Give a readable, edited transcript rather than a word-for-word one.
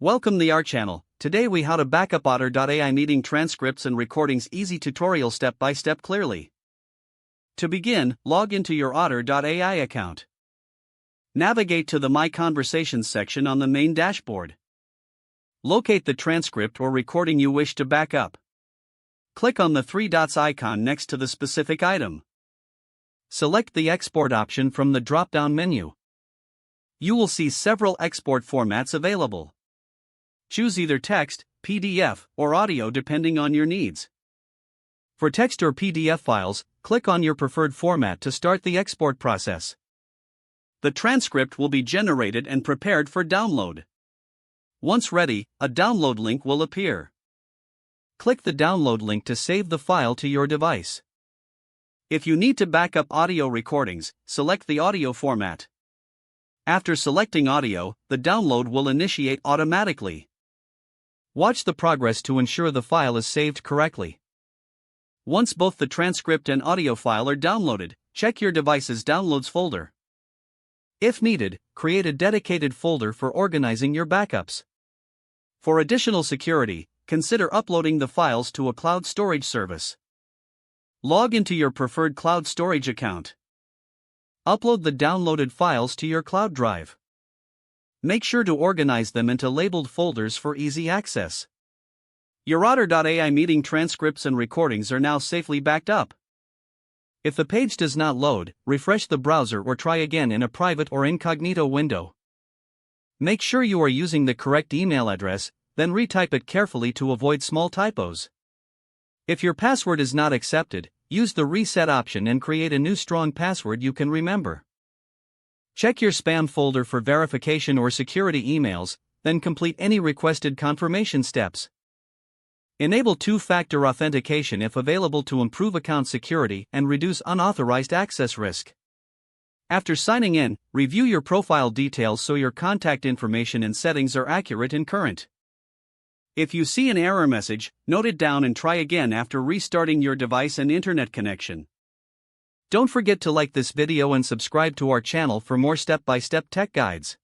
Welcome to our channel. Today we how to backup Otter.ai meeting transcripts and recordings easy tutorial step by step clearly. To begin, log into your Otter.ai account. Navigate to the My Conversations section on the main dashboard. Locate the transcript or recording you wish to backup. Click on the three dots icon next to the specific item. Select the export option from the drop-down menu. You will see several export formats available. Choose either text, PDF, or audio depending on your needs. For text or PDF files, click on your preferred format to start the export process. The transcript will be generated and prepared for download. Once ready, a download link will appear. Click the download link to save the file to your device. If you need to backup audio recordings, select the audio format. After selecting audio, the download will initiate automatically. Watch the progress to ensure the file is saved correctly. Once both the transcript and audio file are downloaded, check your device's Downloads folder. If needed, create a dedicated folder for organizing your backups. For additional security, consider uploading the files to a cloud storage service. Log into your preferred cloud storage account. Upload the downloaded files to your cloud drive. Make sure to organize them into labeled folders for easy access. Your Otter.ai meeting transcripts and recordings are now safely backed up. If the page does not load, refresh the browser or try again in a private or incognito window. Make sure you are using the correct email address, then retype it carefully to avoid small typos. If your password is not accepted, use the reset option and create a new strong password you can remember. Check your spam folder for verification or security emails, then complete any requested confirmation steps. Enable two-factor authentication if available to improve account security and reduce unauthorized access risk. After signing in, review your profile details so your contact information and settings are accurate and current. If you see an error message, note it down and try again after restarting your device and internet connection. Don't forget to like this video and subscribe to our channel for more step-by-step tech guides.